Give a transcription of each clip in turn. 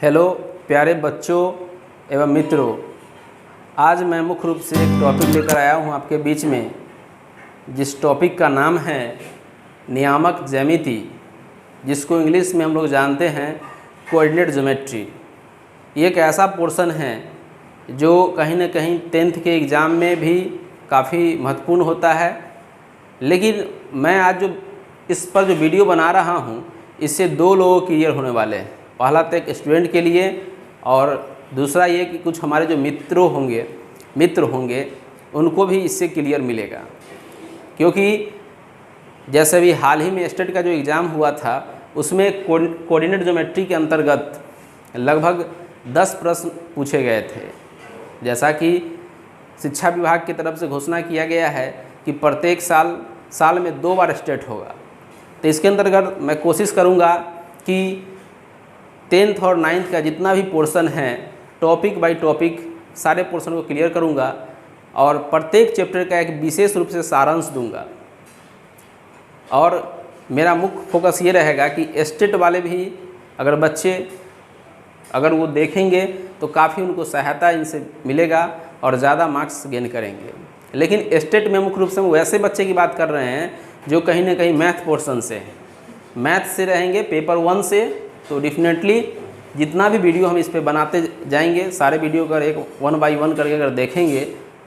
Hello प्यारे बच्चों एवं मित्रों, आज मैं मुख्य रूप से एक टॉपिक लेकर आया हूं आपके बीच में, जिस टॉपिक का नाम है नियामक ज्यामिति, जिसको इंग्लिश में हम लोग जानते हैं कोऑर्डिनेट ज्योमेट्री। ये एक ऐसा पोर्शन है जो कहीं ना कहीं 10th के एग्ज़ाम में भी काफ़ी महत्वपूर्ण होता है। लेकिन मैं आज जो इस पर जो वीडियो बना रहा हूँ, इससे दो लोगों क्लियर होने वाले हैं। पहला तो एक स्टूडेंट के लिए और दूसरा ये कि कुछ हमारे जो मित्र होंगे उनको भी इससे क्लियर मिलेगा। क्योंकि जैसे अभी हाल ही में स्टेट का जो एग्ज़ाम हुआ था, उसमें कोऑर्डिनेट ज्योमेट्री के अंतर्गत लगभग 10 प्रश्न पूछे गए थे। जैसा कि शिक्षा विभाग की तरफ से घोषणा किया गया है कि प्रत्येक साल में 2 बार स्टेट होगा। तो इसके अंतर्गत मैं कोशिश करूंगा कि 10th और 9th का जितना भी पोर्शन है, टॉपिक बाय टॉपिक सारे पोर्शन को क्लियर करूंगा और प्रत्येक चैप्टर का एक विशेष रूप से सारांश दूंगा। और मेरा मुख्य फोकस ये रहेगा कि स्टेट वाले भी अगर बच्चे अगर वो देखेंगे तो काफ़ी उनको सहायता इनसे मिलेगा और ज़्यादा मार्क्स गेन करेंगे। लेकिन स्टेट में मुख्य रूप से वैसे बच्चे की बात कर रहे हैं जो कहीं ना कहीं मैथ पोर्शन से हैं, मैथ से रहेंगे पेपर 1 से। तो डेफिनेटली जितना भी वीडियो हम इस पे बनाते जाएंगे, सारे वीडियो का एक 1 बाय 1 करके अगर देखेंगे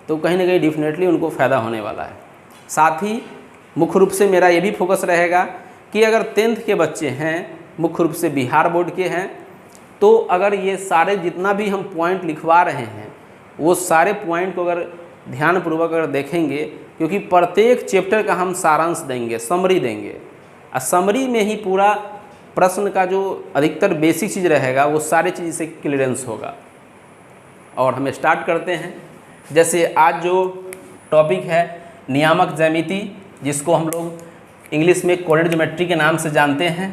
तो कहीं ना कहीं डेफिनेटली उनको फ़ायदा होने वाला है। साथ ही मुख्य रूप से मेरा ये भी फोकस रहेगा कि अगर 10th के बच्चे हैं, मुख्य रूप से बिहार बोर्ड के हैं, तो अगर ये सारे जितना भी हम पॉइंट लिखवा रहे हैं वो सारे पॉइंट को अगर ध्यानपूर्वक अगर देखेंगे, क्योंकि प्रत्येक चैप्टर का हम सारांश देंगे, समरी देंगे, और समरी में ही पूरा प्रश्न का जो अधिकतर बेसिक चीज़ रहेगा वो सारे चीज़ से क्लियरेंस होगा। और हम स्टार्ट करते हैं। जैसे आज जो टॉपिक है नियामक ज्यामिति, जिसको हम लोग इंग्लिश में कोऑर्डिनेट ज्योमेट्री के नाम से जानते हैं।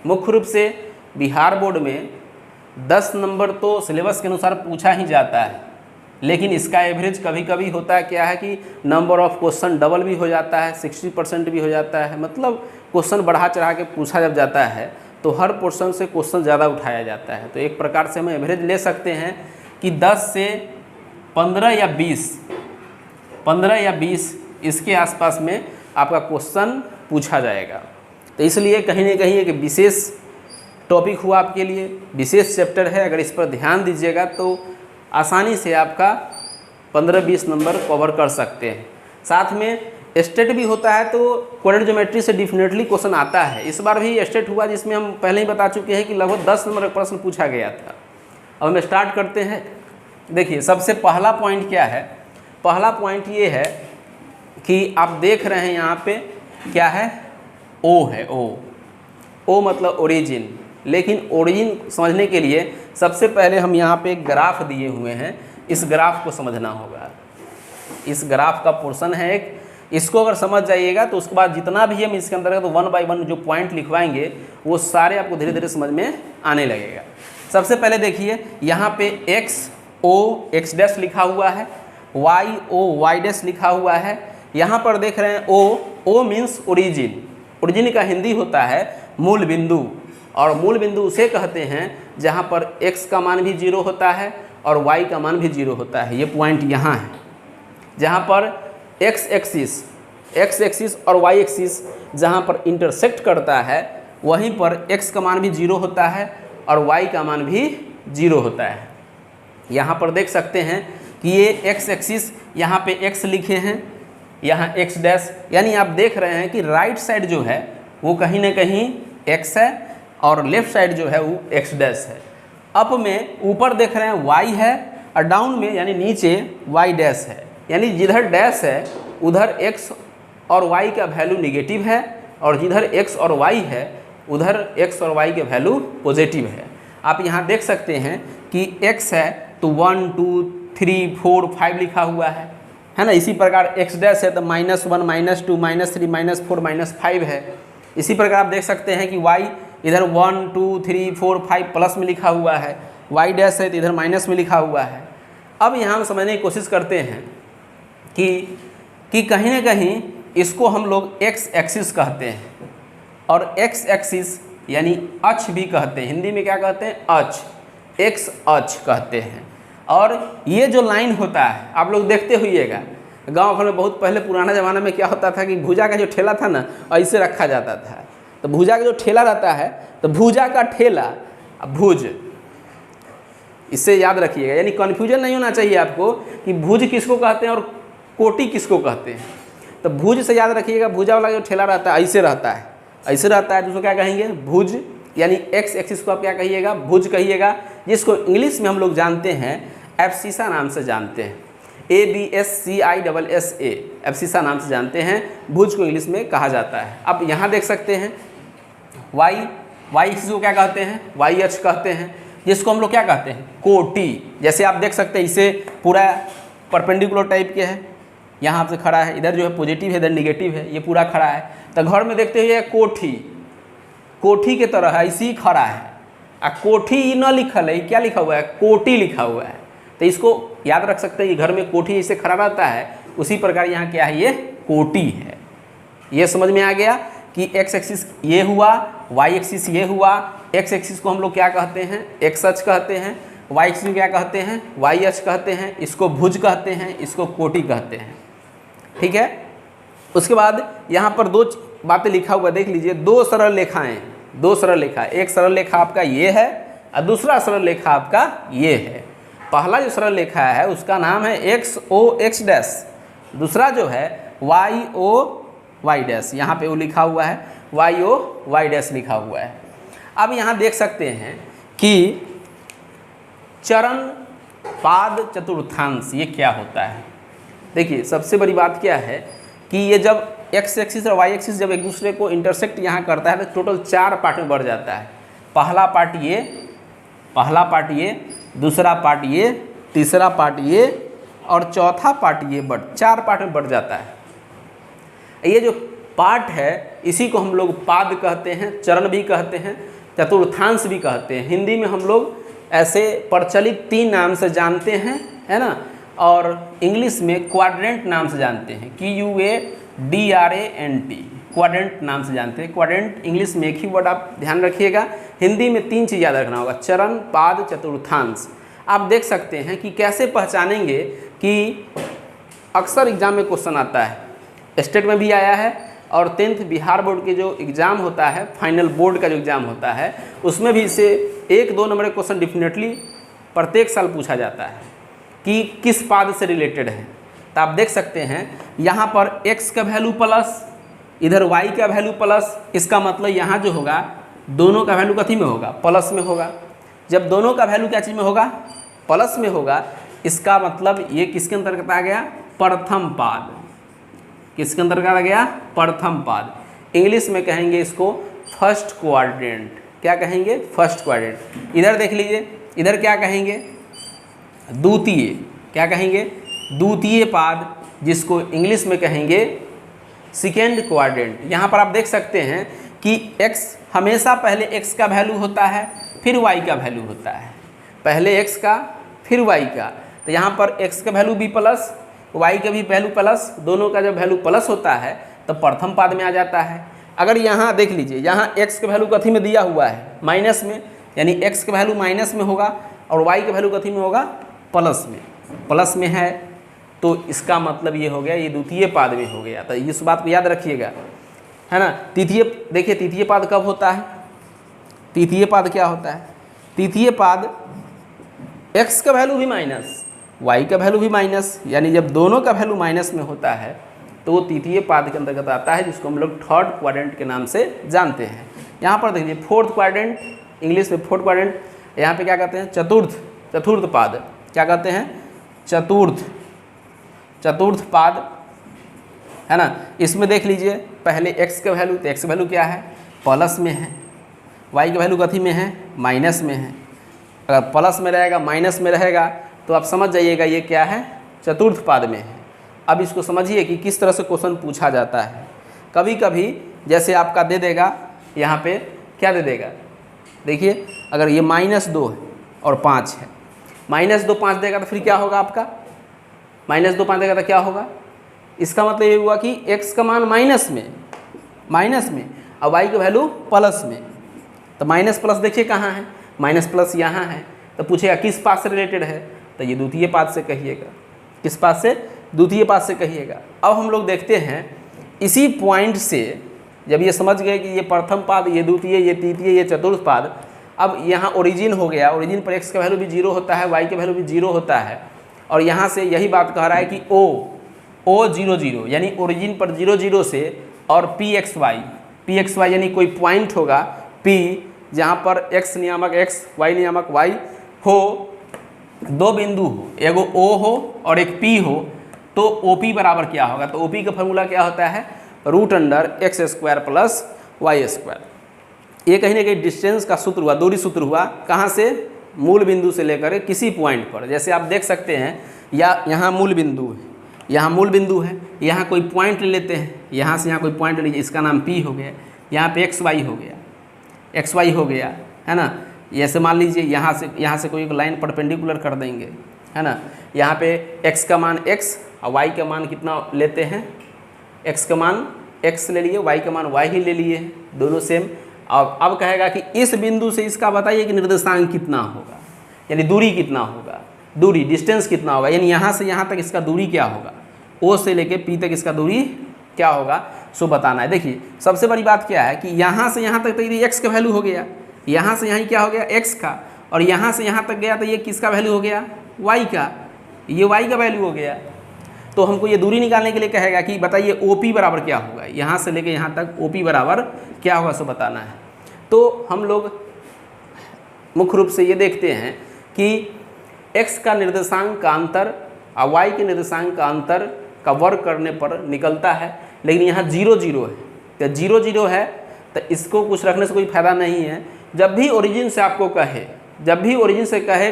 मुख्य रूप से बिहार बोर्ड में 10 नंबर तो सिलेबस के अनुसार पूछा ही जाता है, लेकिन इसका एवरेज कभी कभी होता है क्या है कि नंबर ऑफ क्वेश्चन डबल भी हो जाता है, 60% भी हो जाता है। मतलब क्वेश्चन बढ़ा चढ़ा के पूछा जब जाता है तो हर पोर्शन से क्वेश्चन ज़्यादा उठाया जाता है। तो एक प्रकार से हम एवरेज ले सकते हैं कि 10 से 15 या 20 इसके आसपास में आपका क्वेश्चन पूछा जाएगा। तो इसलिए कहीं ना कहीं एक विशेष टॉपिक हुआ आपके लिए, विशेष चैप्टर है। अगर इस पर ध्यान दीजिएगा तो आसानी से आपका 15-20 नंबर कवर कर सकते हैं। साथ में स्टेट भी होता है तो कोऑर्डिनेट ज्योमेट्री से डेफिनेटली क्वेश्चन आता है। इस बार भी स्टेट हुआ, जिसमें हम पहले ही बता चुके हैं कि लगभग 10 नंबर का प्रश्न पूछा गया था। अब हम स्टार्ट करते हैं। देखिए, सबसे पहला पॉइंट क्या है? पहला पॉइंट ये है कि आप देख रहे हैं यहाँ पे क्या है, ओ है। ओ मतलब ओरिजिन। लेकिन ओरिजिन समझने के लिए सबसे पहले हम यहाँ पे एक ग्राफ दिए हुए हैं, इस ग्राफ को समझना होगा। इस ग्राफ का पोर्शन है एक, इसको अगर समझ जाइएगा तो उसके बाद जितना भी हम इसके अंतर्गत 1 बाय 1 जो पॉइंट लिखवाएंगे वो सारे आपको धीरे धीरे समझ में आने लगेगा। सबसे पहले देखिए, यहाँ पे x डैश लिखा हुआ है, y डैश लिखा हुआ है। यहाँ पर देख रहे हैं ओ मीन्स ओरिजिन। ओरिजिन का हिंदी होता है मूल बिंदु, और मूल बिंदु उसे कहते हैं जहाँ पर x का मान भी 0 होता है और y का मान भी 0 होता है। ये पॉइंट यहाँ है जहाँ पर x एक्सिस और y एक्सिस जहाँ पर इंटरसेक्ट करता है, वहीं पर x का मान भी 0 होता है और y का मान भी 0 होता है। यहाँ पर देख सकते हैं कि ये x एक्सिस, यहाँ पे x लिखे हैं, यहाँ x डैश, यानी आप देख रहे हैं कि राइट साइड जो है वो कहीं ना कहीं x है और लेफ्ट साइड जो है वो x डैश है। अप में ऊपर देख रहे हैं y है और डाउन में यानी नीचे y डैश है। यानी जिधर डैश है उधर x और y का वैल्यू निगेटिव है, और जिधर x और y है उधर x और y के वैल्यू पॉजिटिव है। आप यहाँ देख सकते हैं कि x है तो 1 2 3 4 5 लिखा हुआ है ना। इसी प्रकार x डैश है तो -1 -2 -3 -4 -5 है। इसी प्रकार आप देख सकते हैं कि y इधर 1 2 3 4 5 प्लस में लिखा हुआ है, y डैश है तो इधर माइनस में लिखा हुआ है। अब यहाँ हम समझने की कोशिश करते हैं कि कहीं ना कहीं इसको हम लोग x एक्सिस कहते हैं और x एक्सिस यानी अक्ष भी कहते हैं। हिंदी में क्या कहते हैं? अक्ष। एक्स अक्ष कहते हैं। और ये जो लाइन होता है आप लोग देखते हुइएगा, गांव घर में बहुत पहले पुराना ज़माना में क्या होता था कि भुजा का जो ठेला था ना ऐसे रखा जाता था। तो भुजा का जो ठेला रहता है तो भुजा का ठेला भुज, इससे याद रखिएगा, यानी कन्फ्यूजन नहीं होना चाहिए आपको कि भुज किसको कहते हैं और कोटी किसको कहते हैं। तो भुज से याद रखिएगा, भुजा वाला जो ठेला रहता है ऐसे रहता है, ऐसे रहता है तो उसको क्या कहेंगे भुज, यानी एक्स एक्सिस को आप क्या कहिएगा भुज कहिएगा, जिसको इंग्लिश में हम लोग जानते हैं एब्सिसा नाम से जानते हैं, ABSCISSA एब्सिसा नाम से जानते हैं, भुज को इंग्लिश में कहा जाता है। अब यहाँ देख सकते हैं वाई एक्सिस को क्या कहते हैं वाई अक्ष कहते हैं, जिसको हम लोग क्या कहते हैं कोटि। जैसे आप देख सकते हैं इसे पूरा परपेंडिकुलर टाइप के है, यहाँ से खड़ा है, इधर जो है पॉजिटिव है इधर निगेटिव है, ये पूरा खड़ा है। तो घर में देखते हुए कोठी, कोठी के तरह है ऐसी खड़ा है, आ कोठी न लिखल है, क्या लिखा हुआ है कोटि लिखा हुआ है। तो इसको याद रख सकते हैं कि घर में कोठी ऐसे खड़ा रहता है, उसी प्रकार यहाँ क्या है ये कोटि है। ये समझ में आ गया कि एक्स एक्सिस ये हुआ, वाई एक्सिस ये हुआ। एक्स एक्सिस को हम लोग क्या कहते हैं एक्स अक्ष कहते हैं, वाई एक्सिस को क्या कहते हैं वाई अक्ष कहते हैं, इसको भुज कहते हैं, इसको कोटि कहते हैं। ठीक है, उसके बाद यहाँ पर दो बातें लिखा हुआ देख लीजिए, दो सरल रेखाएं, दो सरल रेखा, एक सरल रेखा आपका ये है और दूसरा सरल रेखा आपका ये है। पहला जो सरल रेखा है उसका नाम है एक्स ओ एक्स डैश, दूसरा जो है वाई ओ वाई डैश, यहाँ पे वो लिखा हुआ है वाई ओ वाई डैश लिखा हुआ है। अब यहाँ देख सकते हैं कि चरण पाद चतुर्थांश ये क्या होता है। देखिए सबसे बड़ी बात क्या है कि ये जब एक्स एक्सिस और वाई एक्सिस जब एक दूसरे को इंटरसेक्ट यहाँ करता है तो टोटल 4 पार्ट में बढ़ जाता है। पहला पार्ट ये, दूसरा पार्ट ये, तीसरा पार्ट ये और चौथा पार्ट ये, 4 पार्ट में बढ़ जाता है। ये जो पार्ट है इसी को हम लोग पाद कहते हैं, चरण भी कहते हैं, चतुर्थांश भी कहते हैं। हिंदी में हम लोग ऐसे प्रचलित 3 नाम से जानते हैं, है ना, और इंग्लिश में क्वाड्रेंट नाम से जानते हैं, QUADRANT, क्वाड्रेंट नाम से जानते हैं। क्वाड्रेंट इंग्लिश में एक ही वर्ड आप ध्यान रखिएगा, हिंदी में 3 चीज़ याद रखना होगा, चरण पाद चतुर्थांश। आप देख सकते हैं कि कैसे पहचानेंगे कि अक्सर एग्जाम में क्वेश्चन आता है, स्टेट में भी आया है और 10th बिहार बोर्ड के जो एग्ज़ाम होता है, फाइनल बोर्ड का जो एग्ज़ाम होता है उसमें भी इससे 1-2 नंबर के क्वेश्चन डेफिनेटली प्रत्येक साल पूछा जाता है कि किस पाद से रिलेटेड है। तो आप देख सकते हैं यहाँ पर x का वैल्यू प्लस, इधर y का वैल्यू प्लस, इसका मतलब यहाँ जो होगा दोनों का वैल्यू कथी में होगा प्लस में होगा। जब दोनों का वैल्यू क्या चीज़ में होगा प्लस में होगा, इसका मतलब ये किसके अंतर्गत आ गया प्रथम पाद। किसके अंतर्गत आ गया प्रथम पाद। इंग्लिश में कहेंगे इसको फर्स्ट क्वाड्रेंट। क्या कहेंगे फर्स्ट क्वाड्रेंट। इधर देख लीजिए, इधर क्या कहेंगे द्वितीय। क्या कहेंगे द्वितीय पाद, जिसको इंग्लिश में कहेंगे सेकेंड क्वाड्रेंट। यहाँ पर आप देख सकते हैं कि x हमेशा पहले x का वैल्यू होता है फिर y का वैल्यू होता है, पहले x का फिर y का। तो यहाँ पर x का वैल्यू भी प्लस, y का भी वैल्यू प्लस, दोनों का जब वैल्यू प्लस होता है तो प्रथम पाद में आ जाता है। अगर यहाँ देख लीजिए, यहाँ x का वैल्यू कथी में दिया हुआ है माइनस में, यानी x का वैल्यू माइनस में होगा और y का वैल्यू कथी में होगा प्लस में, प्लस में है, तो इसका मतलब ये हो गया ये द्वितीय पाद में हो गया। तो इस बात को याद रखिएगा, है ना। तृतीय, देखिए तृतीय पाद कब होता है, तृतीय पाद क्या होता है, तृतीय पाद x का वैल्यू भी माइनस, y का वैल्यू भी माइनस, यानी जब दोनों का वैल्यू माइनस में होता है तो वो तृतीय पाद के अंतर्गत आता है, जिसको हम लोग थर्ड क्वाड्रेंट के नाम से जानते हैं। यहाँ पर देखिए फोर्थ क्वाड्रेंट, इंग्लिश में फोर्थ क्वाड्रेंट, यहाँ पे क्या कहते हैं चतुर्थ पाद। क्या कहते हैं चतुर्थ पाद, है ना। इसमें देख लीजिए पहले x का वैल्यू, तो x का वैल्यू क्या है प्लस में है, y का वैल्यू कथी में है माइनस में है। अगर प्लस में रहेगा माइनस में रहेगा तो आप समझ जाइएगा ये क्या है चतुर्थ पाद में है। अब इसको समझिए कि किस तरह से क्वेश्चन पूछा जाता है। कभी कभी जैसे आपका दे देगा, यहाँ पे क्या दे देगा, देखिए अगर ये -2 है और 5 है, -2 5 देगा तो फिर क्या होगा आपका -2 5 देगा तो क्या होगा, इसका मतलब ये हुआ कि x का मान माइनस में और y का वैल्यू प्लस में। तो माइनस प्लस देखिए कहाँ है, माइनस प्लस यहाँ है, तो पूछेगा किस पाथ से रिलेटेड है, तो ये द्वितीय पाथ से कहिएगा। किस पाथ से? द्वितीय पाथ से कहिएगा। अब हम लोग देखते हैं इसी पॉइंट से, जब ये समझ गए कि ये प्रथम पाद, ये द्वितीय, ये तृतीय, ये चतुर्थ पाद, अब यहाँ ओरिजिन हो गया। ओरिजिन पर x का वैल्यू भी 0 होता है, y का वैल्यू भी 0 होता है, और यहाँ से यही बात कह रहा है कि o 0 0 यानी ओरिजिन पर 0 0 से, और pxy यानी कोई पॉइंट होगा p जहाँ पर x नियामक x, y नियामक y हो, दो बिंदु हो, एगो o हो और एक p हो, तो OP बराबर क्या होगा? तो OP का फॉर्मूला क्या होता है? √x² plus y²। ये कहीं ना कहीं डिस्टेंस का सूत्र हुआ, दूरी सूत्र हुआ। कहाँ से? मूल बिंदु से लेकर किसी पॉइंट पर। जैसे आप देख सकते हैं, या यहाँ मूल बिंदु है, यहाँ मूल बिंदु है, यहाँ कोई पॉइंट ले लेते हैं, यहाँ से यहाँ कोई पॉइंट ले लीजिए, इसका नाम P हो गया, यहाँ पे XY हो गया, है ना। ऐसे मान लीजिए यहाँ से कोई एक लाइन परपेंडिकुलर कर देंगे, है ना। यहाँ पे x का मान x और y का मान कितना लेते हैं? x का मान x ले लिए, y का मान y ही ले लिए, दोनों सेम। अब कहेगा कि इस बिंदु से इसका बताइए कि निर्देशांक कितना होगा, यानी दूरी कितना होगा, दूरी डिस्टेंस कितना होगा, यानी यहाँ से यहाँ तक इसका दूरी क्या होगा, O से लेके P तक इसका दूरी क्या होगा, सो बताना है। देखिए सबसे बड़ी बात क्या है कि यहाँ से यहाँ तक तो ये x का वैल्यू हो गया, यहाँ से यहाँ क्या हो गया x का, और यहाँ से यहाँ तक गया तो ये किसका वैल्यू हो गया? y का, ये y का वैल्यू हो गया। तो हमको ये दूरी निकालने के लिए कहेगा कि बताइए OP बराबर क्या होगा, यहाँ से लेके यहाँ तक OP बराबर क्या होगा, सो बताना है। तो हम लोग मुख्य रूप से ये देखते हैं कि x का निर्देशांक का अंतर और y के निर्देशांक का अंतर का वर्ग करने पर निकलता है, लेकिन यहाँ 0 0 है। तो 0 0 है तो इसको कुछ रखने से कोई फायदा नहीं है। जब भी ओरिजिन से आपको कहे, जब भी ओरिजिन से कहे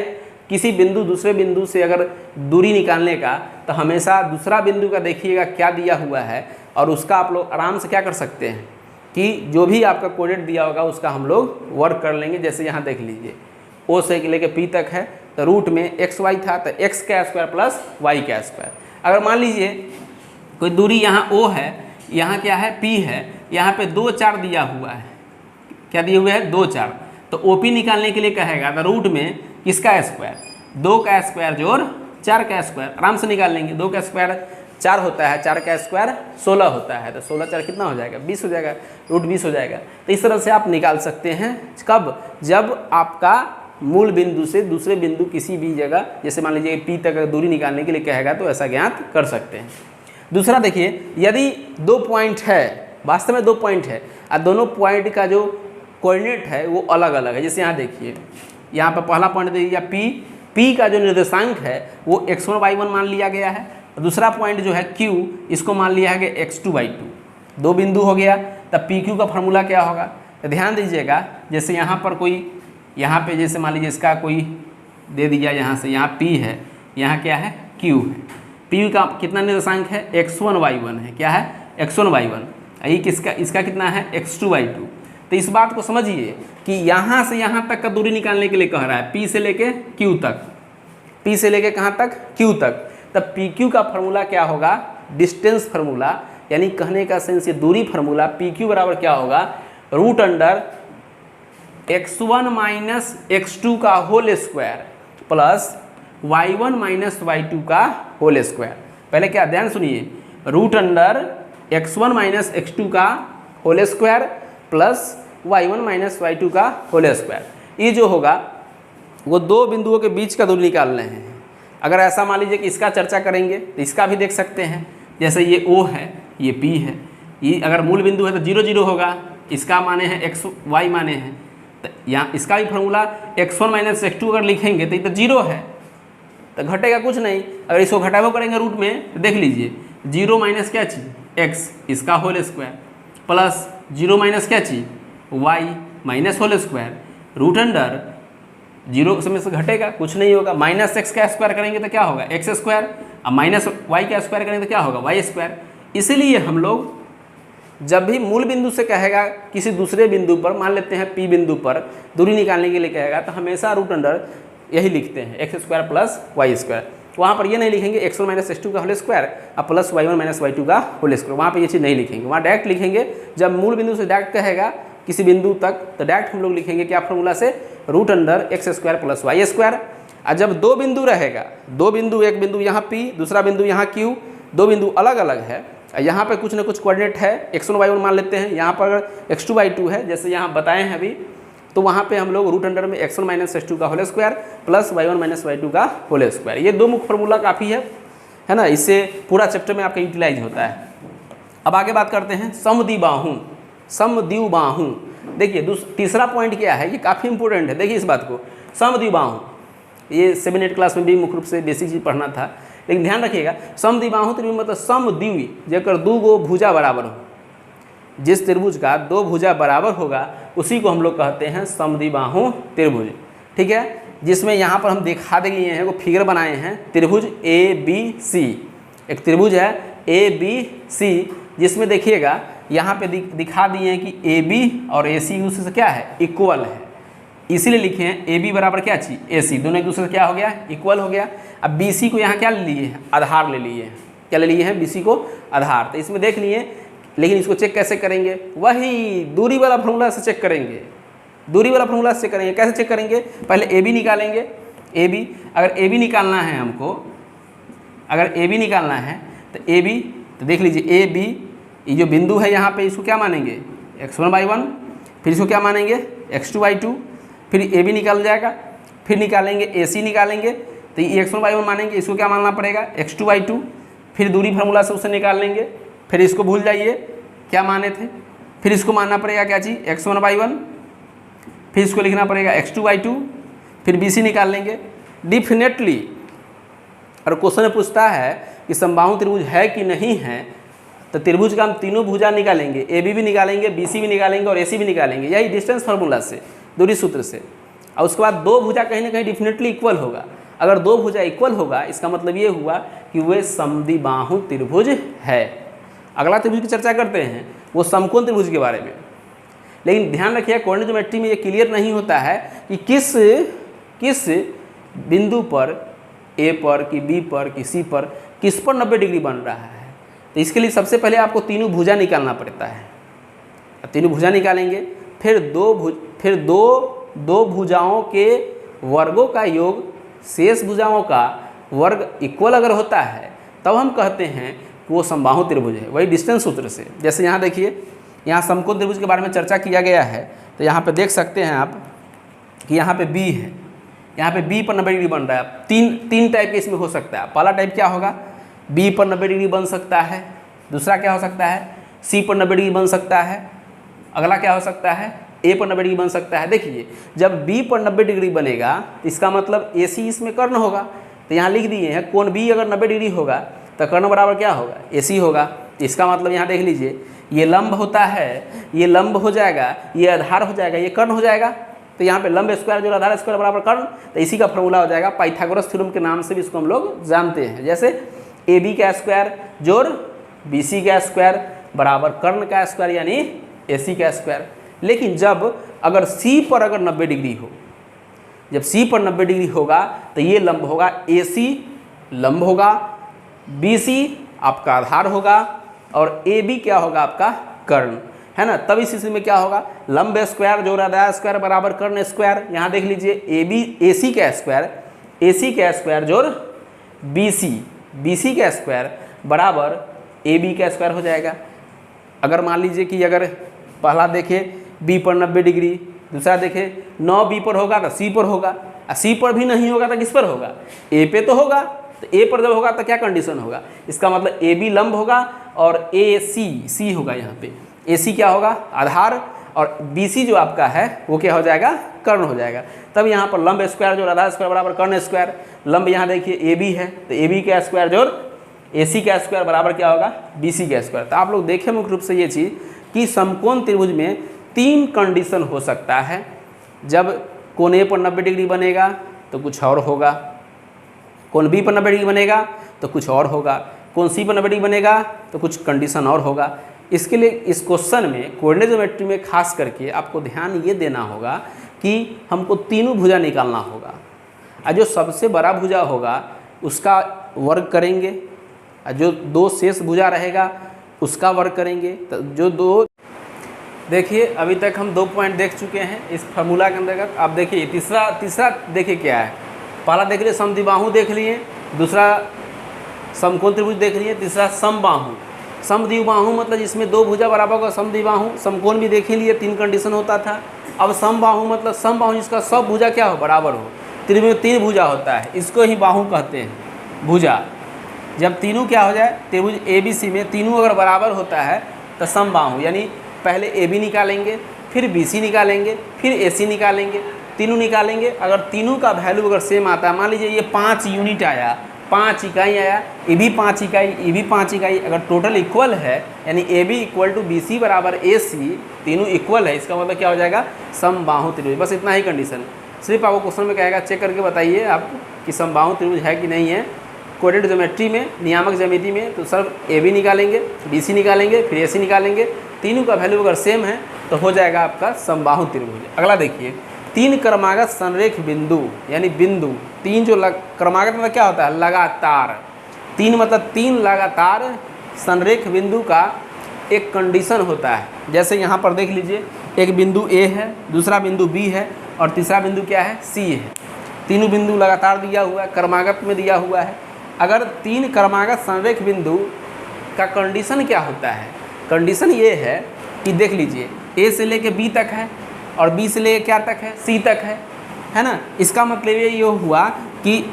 किसी बिंदु दूसरे बिंदु से अगर दूरी निकालने का, तो हमेशा दूसरा बिंदु का देखिएगा क्या दिया हुआ है, और उसका आप लोग आराम से क्या कर सकते हैं कि जो भी आपका कोऑर्डिनेट दिया होगा उसका हम लोग वर्क कर लेंगे। जैसे यहाँ देख लीजिए O से लेके P तक है, तो रूट में XY था, तो x² प्लस y²। अगर मान लीजिए कोई दूरी यहाँ O है, यहाँ क्या है P है, यहाँ पे 2 4 दिया हुआ है, क्या दिए हुए है? 2 4। तो OP निकालने के लिए कहेगा तो रूट में किसका स्क्वायर? 2 का स्क्वायर जोड़ 4 का स्क्वायर, आराम से निकाल लेंगे। 2 का स्क्वायर 4 होता है, 4 का स्क्वायर 16 होता है, तो 16 4 कितना हो जाएगा? 20 हो जाएगा, रूट 20 हो जाएगा। तो इस तरह से आप निकाल सकते हैं। कब? जब आपका मूल बिंदु से दूसरे बिंदु किसी भी जगह, जैसे मान लीजिए P तक दूरी निकालने के लिए कहेगा, तो ऐसा ज्ञात कर सकते हैं। दूसरा देखिए, यदि 2 पॉइंट है, वास्तव में 2 पॉइंट है, और दोनों पॉइंट का जो कोऑर्डिनेट है वो अलग अलग है। जैसे यहाँ देखिए, यहाँ पर पहला पॉइंट दे दिया P का जो निर्देशांक है वो x1 y1 मान लिया गया है, और दूसरा पॉइंट जो है Q, इसको मान लिया है कि x2 y2। 2 बिंदु हो गया, तब PQ का फार्मूला क्या होगा? तो ध्यान दीजिएगा, जैसे यहाँ पर कोई, यहाँ पे जैसे मान लीजिए इसका कोई दे दिया, यहाँ से यहाँ P है, यहाँ क्या है? Q है। P का कितना निर्देशांक है? x1 y1 है। क्या है? x1 y1। ये किसका? इसका कितना है? x2 y2। तो इस बात को समझिए कि यहाँ से यहाँ तक का दूरी निकालने के लिए कह रहा है, P से लेके Q तक, P से लेके कहाँ तक? Q तक। तब PQ का फार्मूला क्या होगा? डिस्टेंस फार्मूला, यानी कहने का सेंस ये दूरी फार्मूला। PQ बराबर क्या होगा? Root under x1 minus x2 का whole square plus y1 minus y2 का होल स्क्वायर। पहले क्या, ध्यान सुनिए, root under x1 minus x2 का whole square plus y1 minus y2 का होल स्क्वायर। ये जो होगा वो 2 बिंदुओं के बीच का दूरी निकाल रहे हैं। अगर ऐसा मान लीजिए कि इसका चर्चा करेंगे तो इसका भी देख सकते हैं। जैसे ये O है, ये P है, ये अगर मूल बिंदु है तो 0 0 होगा, इसका माने हैं x y माने हैं, तो यहाँ इसका भी फार्मूला x1 माइनस x2 अगर लिखेंगे तो ये तो 0 है, तो घटेगा कुछ नहीं। अगर इसको घटाव करेंगे रूट में, तो देख लीजिए 0 माइनस क्या चीज़? x, इसका होल स्क्वायर प्लस 0 माइनस क्या चीज़? y minus whole square, root under 0 में से घटेगा कुछ नहीं होगा, माइनस x का स्क्वायर करेंगे तो क्या होगा? x स्क्वायर, और माइनस y का स्क्वायर करेंगे तो क्या होगा? y square. इसीलिए हम लोग जब भी मूल बिंदु से कहेगा किसी दूसरे बिंदु पर, मान लेते हैं P बिंदु पर दूरी निकालने के लिए कहेगा, तो हमेशा रूट अंडर यही लिखते हैं, x square plus y square. वहाँ पर ये नहीं लिखेंगे x1 माइनस x2 का होल स्क्वायर और प्लस y1 माइनस y2 का होल स्क्वायर, वहाँ पे ये चीज़ नहीं लिखेंगे। वहाँ डायरेक्ट लिखेंगे, जब मूल बिंदु से डायरेक्ट कहेगा किसी बिंदु तक, तो डायरेक्ट हम लोग लिखेंगे क्या फार्मूला से? √x² + y²। और जब दो बिंदु रहेगा, दो बिंदु, एक बिंदु यहाँ P, दूसरा बिंदु यहाँ Q, दो बिंदु अलग अलग है, यहाँ पे कुछ ना कुछ कोऑर्डिनेट है, x1 y1 मान लेते हैं, यहाँ पर x2 y2 है जैसे यहाँ बताए हैं अभी, तो वहाँ पे हम लोग √में x1 - x2 का whole square plus y1 - y2 का होल स्क्वायर, ये दो मुख्य फॉर्मूला काफ़ी है ना, इससे पूरा चैप्टर में आपका यूटिलाइज होता है। अब आगे बात करते हैं समद्विबाहु। समद्विबाहु देखिए तीसरा पॉइंट क्या है, ये काफ़ी इंपॉर्टेंट है, देखिए इस बात को। समद्विबाहु ये 7-8 क्लास में भी मुख्य रूप से बेसिक चीज़ पढ़ना था, लेकिन ध्यान रखिएगा समद्विबाहु त्रिभुज मतलब समद्वि जेकर दो गो भुजा बराबर हो, जिस त्रिभुज का दो भुजा बराबर होगा उसी को हम लोग कहते हैं समद्विबाहु त्रिभुज। ठीक है, जिसमें यहाँ पर हम दिखा देंगे, ये वो फिगर बनाए हैं त्रिभुज ABC, एक त्रिभुज है ABC, जिसमें देखिएगा यहाँ पे दिखा दिए हैं कि AB और AC एक दूसरे से क्या है, इक्वल है, इसीलिए लिखे हैं AB बराबर क्या चीज़ AC, दोनों एक दूसरे से क्या हो गया, इक्वल हो गया। अब BC को यहाँ क्या ले लिए हैं, आधार ले लिए हैं, क्या ले लिए हैं, BC को आधार। तो इसमें देख लिए, लेकिन इसको चेक कैसे करेंगे, वही दूरी वाला फॉर्मूला से चेक करेंगे, दूरी वाला फॉर्मूला से चेक करेंगे। कैसे चेक करेंगे, पहले AB निकालेंगे, AB अगर AB निकालना है हमको, अगर AB निकालना है तो AB, तो देख लीजिए AB ये जो बिंदु है यहाँ पे, इसको क्या मानेंगे x1 y1, फिर इसको क्या मानेंगे x2 y2, फिर AB निकाल जाएगा, फिर निकालेंगे AC निकालेंगे, तो ये x1 y1 मानेंगे, इसको क्या मानना पड़ेगा x2 y2, फिर दूरी फार्मूला से उसे निकाल लेंगे, फिर इसको भूल जाइए क्या माने थे, फिर इसको मानना पड़ेगा क्या चीज़ x1 y1, फिर इसको लिखना पड़ेगा x2 y2, फिर BC निकाल लेंगे। डिफिनेटली और क्वेश्चन में पूछता है कि समबाहु त्रिभुज है कि नहीं है, तो त्रिभुज का हम तीनों भुजा निकालेंगे, AB भी निकालेंगे, BC भी निकालेंगे और AC भी निकालेंगे, यही डिस्टेंस फार्मूला से, दूरी सूत्र से। और उसके बाद दो भुजा कहीं ना कहीं डिफिनेटली इक्वल होगा। अगर दो भुजा इक्वल होगा इसका मतलब ये हुआ कि वे समद्विबाहु त्रिभुज है। अगला त्रिभुज की चर्चा करते हैं, वो समकोण त्रिभुज के बारे में। लेकिन ध्यान रखिए कोऑर्डिनेट ज्योमेट्री में ये क्लियर नहीं होता है कि किस बिंदु पर A पर कि B पर कि C पर किस पर 90 डिग्री बन रहा है। तो इसके लिए सबसे पहले आपको तीनों भुजा निकालना पड़ता है। तीनों भुजा निकालेंगे, फिर दो भुजाओं के वर्गों का योग शेष भुजाओं का वर्ग इक्वल अगर होता है तब हम कहते हैं कि वो समबाहु त्रिभुज है, वही डिस्टेंस सूत्र से। जैसे यहाँ देखिए, यहाँ समकोण त्रिभुज के बारे में चर्चा किया गया है, तो यहाँ पे देख सकते हैं आप कि यहाँ पे B है, यहाँ पे B पर 90 डिग्री बन रहा है। तीन टाइप के इसमें हो सकता है। पहला टाइप क्या होगा, B पर 90 डिग्री बन सकता है। दूसरा क्या हो सकता है, C पर 90 डिग्री बन सकता है। अगला क्या हो सकता है, A पर 90 डिग्री बन सकता है। देखिए जब B पर 90 डिग्री बनेगा तो इसका मतलब AC इसमें कर्ण होगा। तो यहाँ लिख दिए हैं कोण B अगर 90 डिग्री होगा तो कर्ण बराबर क्या होगा, AC होगा। तो इसका मतलब यहाँ देख लीजिए, ये लंब होता है, ये लंब हो जाएगा, ये आधार हो जाएगा, ये कर्ण हो जाएगा। तो यहाँ पे लंब स्क्वायर जो आधार स्क्वायर बराबर कर्ण, तो इसी का फॉर्मूला हो जाएगा। पाइथागोरस थ्योरम के नाम से भी इसको हम लोग जानते हैं। जैसे AB का स्क्वायर जोड़ BC का स्क्वायर बराबर कर्ण का स्क्वायर यानी AC का स्क्वायर। लेकिन जब अगर C पर अगर 90 डिग्री हो, जब C पर 90 डिग्री होगा तो ये लंब होगा AC लंब होगा, BC आपका आधार होगा और AB क्या होगा आपका कर्ण, है ना। तब इस स्थिति में क्या होगा, लंब स्क्वायर जोड़ आधार स्क्वायर बराबर कर्ण स्क्वायर। यहाँ देख लीजिए AC का स्क्वायर जोड़ BC का स्क्वायर बराबर AB का स्क्वायर हो जाएगा। अगर मान लीजिए कि अगर पहला देखे B पर 90 डिग्री, दूसरा देखे 9B पर होगा तो C पर होगा, और C पर भी नहीं होगा तो किस पर होगा, A पे तो होगा। तो A पर जब होगा तो क्या कंडीशन होगा, इसका मतलब AB लंब होगा और AC होगा। यहाँ पे AC क्या होगा, आधार, और BC जो आपका है वो क्या हो जाएगा, कर्ण हो जाएगा। तब यहाँ पर लंब स्क्वायर जोड़ आधार स्क्वायर बराबर कर्ण स्क्वायर। लंब यहाँ देखिए AB है तो AB का स्क्वायर जोड़ AC का स्क्वायर बराबर क्या होगा, BC का स्क्वायर। तो आप लोग देखें मुख्य रूप से ये चीज़ कि समकोण त्रिभुज में 3 कंडीशन हो सकता है। जब कोण A पर 90 डिग्री बनेगा तो कुछ और होगा, कोण B पर 90 डिग्री बनेगा तो कुछ और होगा, कोण C पर 90 डिग्री बनेगा तो कुछ कंडीशन और होगा। इसके लिए इस क्वेश्चन में कोऑर्डिनेट ज्योमेट्री में खास करके आपको ध्यान ये देना होगा कि हमको तीनों भुजा निकालना होगा, और जो सबसे बड़ा भुजा होगा उसका वर्ग करेंगे, और जो दो शेष भुजा रहेगा उसका वर्ग करेंगे। तो जो दो देखिए अभी तक हम 2 पॉइंट देख चुके हैं इस फार्मूला के अंतर्गत। अब देखिए तीसरा देखिए क्या है। पहला देख लिए समद्विबाहु देख लिए, दूसरा समकोण त्रिभुज देख लिए, तीसरा समबाहु। समद्विबाहु मतलब जिसमें 2 भुजा बराबर होगा समद्विबाहु। समकोण भी देख ही लिए, 3 कंडीशन होता था। अब समबाहु मतलब समबाहु जिसका सब भुजा क्या हो, बराबर हो। त्रिभुज में 3 भुजा होता है, इसको ही बाहु कहते हैं, भुजा। जब तीनों क्या हो जाए, त्रिभुज ABC में तीनों अगर बराबर होता है तो समबाहु, यानी पहले AB निकालेंगे, फिर BC निकालेंगे, फिर AC निकालेंगे, तीनों निकालेंगे। अगर तीनों का वैल्यू अगर सेम आता है, मान लीजिए ये 5 यूनिट आया, 5 इकाई आया, ये भी 5 इकाई, ये भी 5 इकाई, अगर टोटल इक्वल है यानी AB इक्वल टू BC बराबर AC, तीनों इक्वल है, इसका मतलब क्या हो जाएगा, समबाहु त्रिभुज। बस इतना ही कंडीशन। सिर्फ आपको क्वेश्चन में कहेगा चेक करके बताइए आप कि समबाहु त्रिभुज है कि नहीं है। कोऑर्डिनेट ज्योमेट्री में, नियामक ज्यामिति में तो सर AB निकालेंगे, BC निकालेंगे, फिर AC निकालेंगे, तीनों का वैल्यू अगर सेम है तो हो जाएगा आपका समबाहु त्रिभुज। अगला देखिए, 3 क्रमागत संरेख बिंदु, यानी बिंदु 3 जो क्रमागत मतलब क्या होता है, लगातार। 3 मतलब 3 लगातार संरेख बिंदु का एक कंडीशन होता है। जैसे यहाँ पर देख लीजिए, एक बिंदु A है, दूसरा बिंदु B है और तीसरा बिंदु क्या है, C है। तीनों बिंदु लगातार दिया हुआ है, क्रमागत में दिया हुआ है। अगर 3 क्रमागत संरेख बिंदु का कंडीशन क्या होता है, कंडीशन ये है कि देख लीजिए A से लेके B तक है और B से लेके क्या तक है, C तक है ना। इसका मतलब ये हुआ कि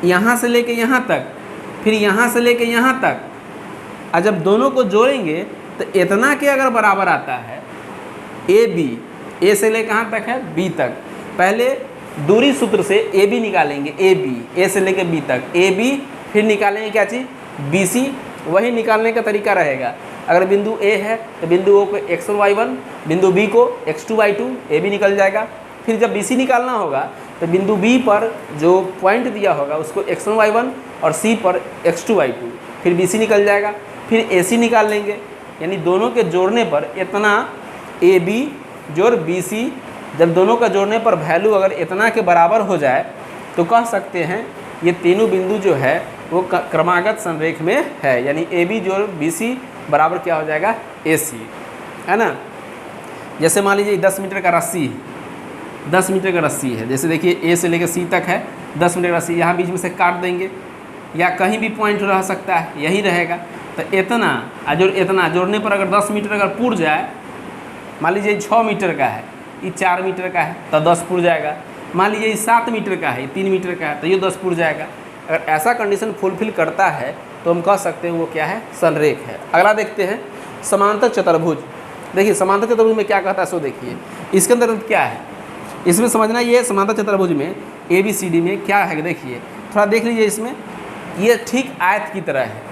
यहाँ से लेके यहाँ तक, फिर यहाँ से लेके यहाँ तक, और जब दोनों को जोड़ेंगे तो इतना के अगर बराबर आता है AB, A से लेके कहाँ तक है, B तक। पहले दूरी सूत्र से AB निकालेंगे, AB, A से लेके B तक AB, फिर निकालेंगे क्या चीज़, BC। वही निकालने का तरीका रहेगा। अगर बिंदु A है तो बिंदु O को x1 y1, बिंदु B को x2 y2, A भी निकल जाएगा। फिर जब BC निकालना होगा तो बिंदु B पर जो पॉइंट दिया होगा उसको x1 y1 और C पर x2 y2, फिर BC निकल जाएगा। फिर AC निकाल लेंगे, यानी दोनों के जोड़ने पर इतना AB जोड़ BC, जब दोनों का जोड़ने पर वैल्यू अगर इतना के बराबर हो जाए तो कह सकते हैं ये तीनों बिंदु जो है वो क्रमागत संरेख में है, यानी AB जोड़ BC बराबर क्या हो जाएगा, AC, है ना। जैसे मान लीजिए 10 मीटर का रस्सी है, 10 मीटर का रस्सी है, जैसे देखिए A से लेकर C तक है 10 मीटर का रस्सी, यहाँ बीच में से काट देंगे या कहीं भी पॉइंट रह सकता है, यही रहेगा। तो इतना जोड़ने पर अगर 10 मीटर अगर पुर जाए, मान लीजिए 6 मीटर का है, ये 4 मीटर का है तो 10 पुर जाएगा। मान लीजिए 7 मीटर का है, 3 मीटर का है तो ये 10 पुर जाएगा। अगर ऐसा कंडीशन फुलफिल करता है तो हम कह सकते हैं वो क्या है, संरेख है। अगला देखते हैं समांतर चतुर्भुज। देखिए समांतर चतुर्भुज में क्या कहता है सो देखिए, इसके अंदर क्या है इसमें समझना। ये समांतर चतुर्भुज में ABCD में क्या है, देखिए थोड़ा देख लीजिए। इसमें ये ठीक आयत की तरह है,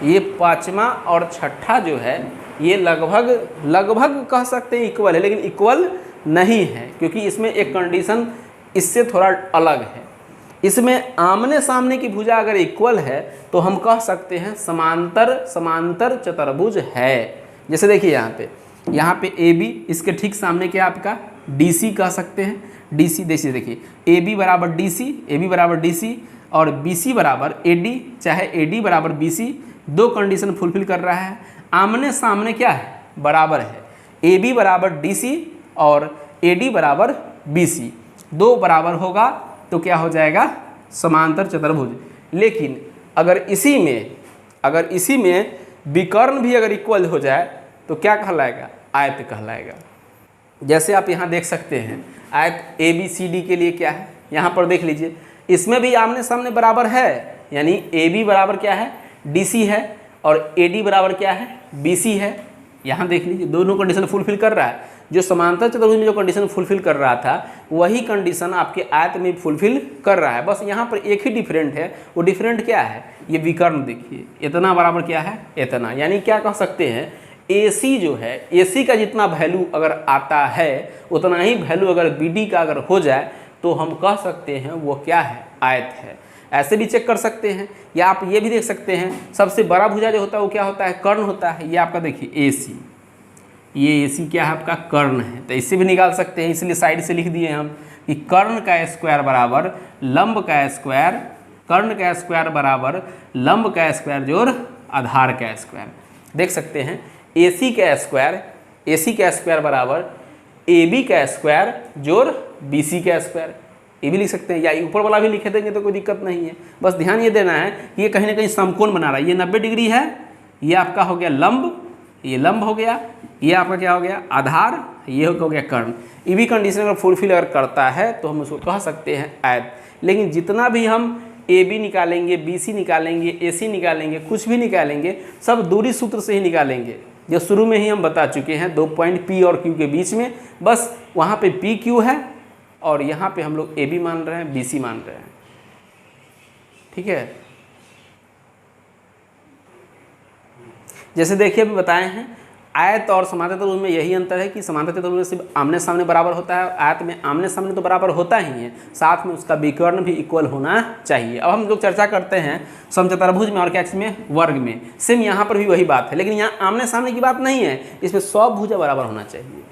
ये 5वां और 6ठा जो है ये लगभग कह सकते हैं इक्वल है, लेकिन इक्वल नहीं है क्योंकि इसमें एक कंडीशन इससे थोड़ा अलग है। इसमें आमने सामने की भुजा अगर इक्वल है तो हम कह सकते हैं समांतर चतुर्भुज है। जैसे देखिए यहाँ पे AB, इसके ठीक सामने क्या आपका DC कह सकते हैं, DC। देखिए AB बराबर DC और BC बराबर AD, चाहे AD बराबर BC, 2 कंडीशन फुलफिल कर रहा है। आमने सामने क्या है, बराबर है। AB बराबर DC और AD बराबर BC, 2 बराबर होगा तो क्या हो जाएगा, समांतर चतुर्भुज। लेकिन अगर इसी में विकर्ण भी अगर इक्वल हो जाए तो क्या कहलाएगा, आयत कहलाएगा। जैसे आप यहाँ देख सकते हैं आयत ABCD के लिए क्या है, यहाँ पर देख लीजिए इसमें भी आमने सामने बराबर है, यानी AB बराबर क्या है, DC है और AD बराबर क्या है, BC है। यहाँ देख लीजिए दोनों कंडीशन फुलफिल कर रहा है। जो समांतर चतुर्भुज में जो कंडीशन फुलफिल कर रहा था वही कंडीशन आपके आयत में फुलफिल कर रहा है। बस यहाँ पर एक ही डिफरेंट है, वो डिफरेंट क्या है, ये विकर्ण देखिए, इतना बराबर क्या है, इतना। यानी क्या कह सकते हैं, AC जो है, AC का जितना वैल्यू अगर आता है उतना ही वैल्यू अगर BD का अगर हो जाए तो हम कह सकते हैं वो क्या है, आयत है। ऐसे भी चेक कर सकते हैं, या आप ये भी देख सकते हैं सबसे बड़ा भुजा जो होता है वो क्या होता है, कर्ण होता है। ये आपका देखिए AC, ये AC क्या है आपका, कर्ण है। तो इससे भी निकाल सकते हैं, इसलिए साइड से लिख दिए हम कि कर्ण का स्क्वायर बराबर लंब का स्क्वायर, कर्ण का स्क्वायर बराबर लंब का स्क्वायर जोड़ आधार का स्क्वायर। देख सकते हैं AC का स्क्वायर AC का स्क्वायर बराबर AB का स्क्वायर जोड़ BC का स्क्वायर, ये भी लिख सकते हैं, या ऊपर वाला भी लिख देंगे तो कोई दिक्कत नहीं है। बस ध्यान ये देना है कि ये कहीं ना कहीं समकोण बना रहा है। ये 90 डिग्री है, ये आपका हो गया लंब, ये लंब हो गया, ये आपका क्या हो गया आधार, ये हो गया कर्ण। ये भी कंडीशन अगर फुलफिल अगर करता है तो हम उसको कह सकते हैं आयत। लेकिन जितना भी हम AB निकालेंगे, BC निकालेंगे, AC निकालेंगे, कुछ भी निकालेंगे, सब दूरी सूत्र से ही निकालेंगे, जो शुरू में ही हम बता चुके हैं। 2 पॉइंट P और Q के बीच में, बस वहाँ पे PQ है और यहाँ पे हम लोग AB मान रहे हैं, BC मान रहे हैं, ठीक है। जैसे देखिए अभी बताए हैं, आयत और समांतर त्रिभुज में यही अंतर है कि समांतर त्रिभुज में सिर्फ आमने सामने बराबर होता है, आयत में आमने सामने तो बराबर होता ही है, साथ में उसका विकर्ण भी इक्वल होना चाहिए। अब हम लोग चर्चा करते हैं समचतुर्भुज में और क्या में वर्ग में, सेम यहाँ पर भी वही बात है, लेकिन यहाँ आमने सामने की बात नहीं है, इसमें सब भुजा बराबर होना चाहिए।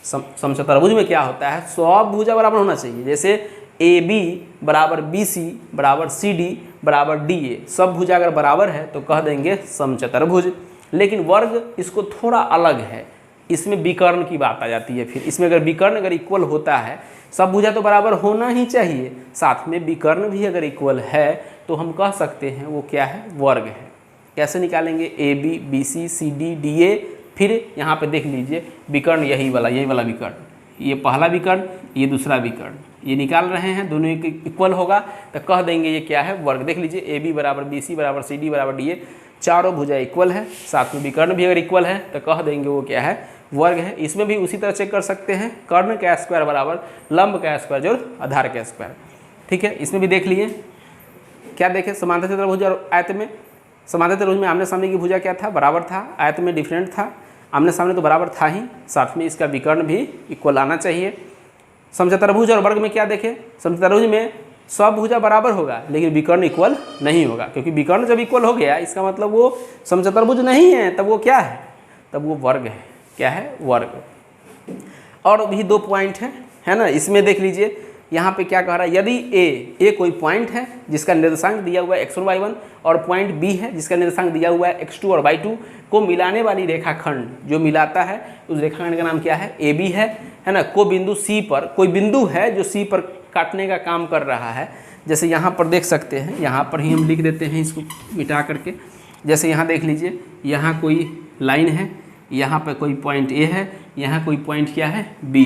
समचतुर्भुज में क्या होता है, सब भुजा बराबर होना चाहिए। जैसे AB बराबर BC बराबर CD बराबर DA, सब भुजा अगर बराबर है तो कह देंगे समचतुर्भुज। लेकिन वर्ग इसको थोड़ा अलग है, इसमें विकर्ण की बात आ जाती है। फिर इसमें अगर विकर्ण अगर इक्वल होता है, सब भुजा तो बराबर होना ही चाहिए, साथ में विकर्ण भी अगर इक्वल है तो हम कह सकते हैं वो क्या है, वर्ग है। कैसे निकालेंगे, AB BC CD DA, फिर यहाँ पे देख लीजिए विकर्ण यही वाला विकर्ण, ये पहला विकर्ण, ये दूसरा विकर्ण, ये निकाल रहे हैं, दोनों इक्वल होगा तो कह देंगे ये क्या है, वर्ग। देख लीजिए AB बराबर BC बराबर CD बराबर DA, चारों भुजा इक्वल है, साथ में विकर्ण भी अगर इक्वल है तो कह देंगे वो क्या है, वर्ग है। इसमें भी उसी तरह चेक कर सकते हैं, कर्ण का स्क्वायर बराबर लंब का स्क्वायर जोड़ आधार का स्क्वायर, ठीक है। इसमें भी देख लिए, क्या देखें, समांतर त्रिभुज और आयत में, समांतर त्रिभुज में आमने सामने की भुजा क्या था, बराबर था, आयत में डिफरेंट था, आमने सामने तो बराबर था ही, साथ में इसका विकर्ण भी इक्वल आना चाहिए। समचतुर्भुज और वर्ग में क्या देखें, समचतुर्भुज में सब भुजा बराबर होगा लेकिन विकर्ण इक्वल नहीं होगा, क्योंकि विकर्ण जब इक्वल हो गया इसका मतलब वो समचतुर्भुज नहीं है, तब वो क्या है, तब वो वर्ग है। क्या है, वर्ग। और भी 2 पॉइंट है ना, इसमें देख लीजिए यहाँ पे क्या कह रहा है, यदि ए कोई पॉइंट है जिसका निर्देशांक दिया हुआ है x1 y1 और पॉइंट B है जिसका निर्देशांक दिया हुआ है x2 और y2 को मिलाने वाली रेखाखंड जो मिलाता है उस रेखाखंड का नाम क्या है, AB है ना। को बिंदु C पर, कोई बिंदु है जो C पर काटने का काम कर रहा है। जैसे यहाँ पर देख सकते हैं, यहाँ पर ही हम लिख देते हैं इसको मिटा करके। जैसे यहाँ देख लीजिए, यहाँ कोई लाइन है, यहाँ पर कोई पॉइंट A है, यहाँ कोई पॉइंट क्या है B,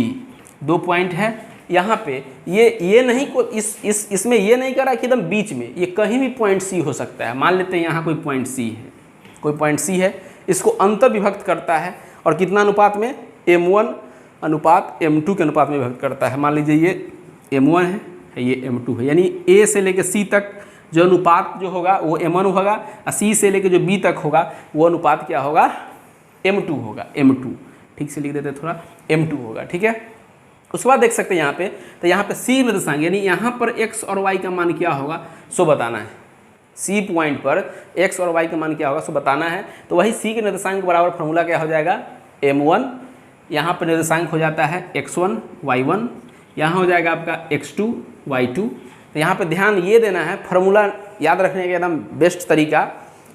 2 पॉइंट है। यहाँ पे ये नहीं को इसमें ये नहीं करा कि एकदम बीच में, ये कहीं भी पॉइंट C हो सकता है। मान लेते हैं यहाँ कोई पॉइंट C है, कोई पॉइंट C है, इसको अंतर विभक्त करता है और कितना अनुपात में, M1 अनुपात M2 के अनुपात में विभक्त करता है। मान लीजिए ये M1 है, ये M2 है, यानी A से लेकर C तक जो अनुपात जो होगा वो M1 होगा और C से लेकर जो B तक होगा वो अनुपात क्या होगा, M2 होगा, M2। ठीक से लिख देते थोड़ा, M2 होगा, ठीक है। उसके बाद देख सकते हैं यहाँ पे, तो यहाँ पे C निर्देशांक यानी यहाँ पर x और y का मान क्या होगा सो बताना है। C पॉइंट पर x और y का मान क्या होगा सो बताना है। तो वही C के निर्देशांक बराबर फॉर्मूला क्या हो जाएगा, M1, यहाँ पर निर्देशांक हो जाता है x1 y1, यहाँ हो जाएगा आपका x2 y2। तो यहाँ पे ध्यान ये देना है, फार्मूला याद रखने का एकदम बेस्ट तरीका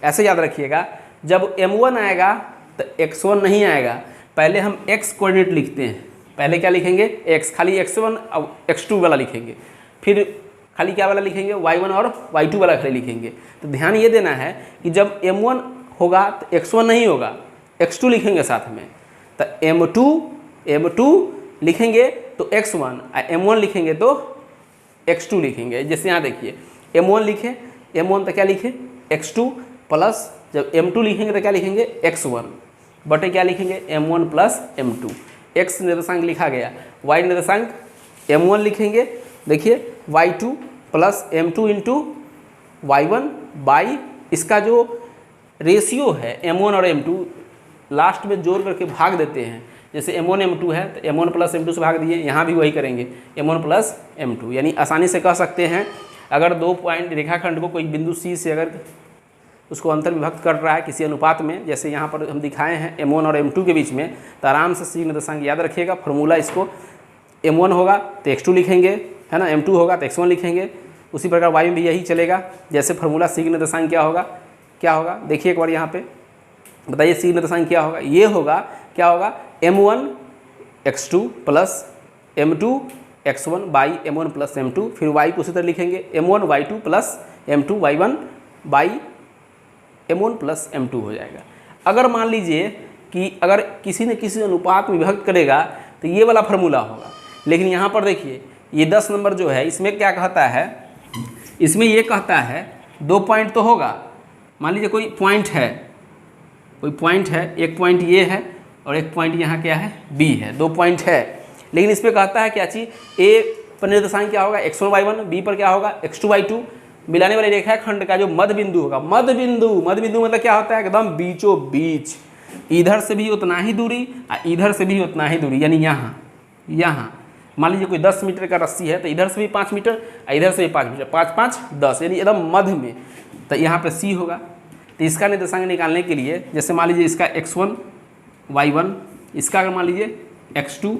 ऐसे याद रखिएगा, जब M1 आएगा तो x1 नहीं आएगा, पहले हम x कोऑर्डिनेट लिखते हैं। पहले क्या लिखेंगे, x, खाली x1 और x2 वाला लिखेंगे, फिर खाली क्या वाला लिखेंगे, y1 और y2 वाला खाली लिखेंगे। तो ध्यान ये देना है कि जब M1 होगा तो x1 नहीं होगा, x2 लिखेंगे साथ में। तो M2 लिखेंगे तो x1, M1 लिखेंगे तो x2 लिखेंगे। जैसे यहाँ देखिए M1 लिखे, M1 तो क्या लिखे x2 प्लस, जब M2 लिखेंगे तो क्या लिखेंगे x1 बटे क्या लिखेंगे M1 प्लस M2। x निर्देशांक लिखा गया, y निर्देशांक M1 लिखेंगे, देखिए y2 plus M2 into y1 by इसका जो रेशियो है M1 और M2 लास्ट में जोड़ करके भाग देते हैं। जैसे M1 M2 है तो M1 प्लस M2 से भाग दिए, यहाँ भी वही करेंगे M1 प्लस M2। यानी आसानी से कह सकते हैं अगर 2 पॉइंट रेखाखंड को कोई बिंदु C से अगर उसको अंतर विभक्त कर रहा है किसी अनुपात में, जैसे यहाँ पर हम दिखाए हैं M1 और M2 के बीच में, तो आराम से C निर्देशांक याद रखिएगा। फॉर्मूला इसको M1 होगा तो x2 लिखेंगे, है ना, M2 होगा तो x1 लिखेंगे। उसी प्रकार y में भी यही चलेगा। जैसे फॉर्मूला C निर्देशांक क्या होगा देखिए एक बार यहाँ पे बताइए, C निर्देशांक क्या होगा, ये होगा क्या होगा m1 x2 plus m2 x1 by m1 plus m2, फिर y को उसी तरह लिखेंगे m1 y2 plus m2 y1 by m1 plus m2 हो जाएगा। अगर मान लीजिए कि अगर किसी न किसी अनुपात में विभक्त करेगा तो ये वाला फार्मूला होगा, लेकिन यहाँ पर देखिए ये 10 नंबर जो है इसमें क्या कहता है, इसमें ये कहता है 2 पॉइंट तो होगा। मान लीजिए कोई पॉइंट है, एक पॉइंट ये है और एक पॉइंट यहाँ क्या है B है, 2 पॉइंट है, लेकिन इस पर कहता है क्या चीज़, A पर निर्देशांक क्या होगा x1 y1, B पर क्या होगा x2 y2, मिलाने वाली रेखा खंड का जो मध्य बिंदु होगा, मध्य बिंदु मतलब क्या होता है, एकदम बीचों बीच, इधर से भी उतना ही दूरी और इधर से भी उतना ही दूरी, यानी यहाँ मान लीजिए कोई 10 मीटर का रस्सी है तो इधर से भी 5 मीटर और इधर से भी 5 मीटर, 5 5 10, यानी एकदम मध्य में, तो यहाँ पे C होगा। तो इसका निर्देशांक निकालने के लिए जैसे मान लीजिए इसका x1 y1, इसका अगर मान लीजिए x2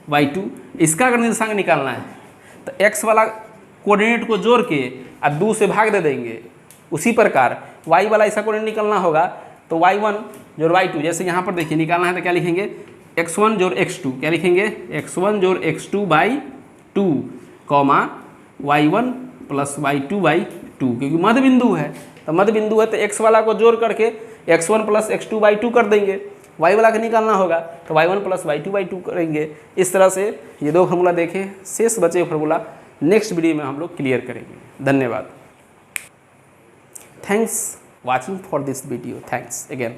y2, इसका अगर निर्देशांक निकालना है तो x वाला कोऑर्डिनेट को जोड़ के और 2 से भाग दे देंगे। उसी प्रकार y वाला इसका कोऑर्डिनेट निकालना होगा तो y1 जोड़ y2, जैसे यहाँ पर देखिए निकालना है तो क्या लिखेंगे x1 जोड़ x2, क्या लिखेंगे x1 जोड़ x2 by 2 comma y1 plus y2 by 2, क्योंकि मध्य बिंदु है तो मध्य बिंदु है तो x वाला को जोड़ करके x1 प्लस x2 बाई 2 कर देंगे, y वाला का निकालना होगा तो y1 प्लस y2 बाई 2 करेंगे। इस तरह से ये 2 फार्मूला देखें, शेष बचे फार्मूला नेक्स्ट वीडियो में हम लोग क्लियर करेंगे। धन्यवाद। Thanks watching for this video, thanks again.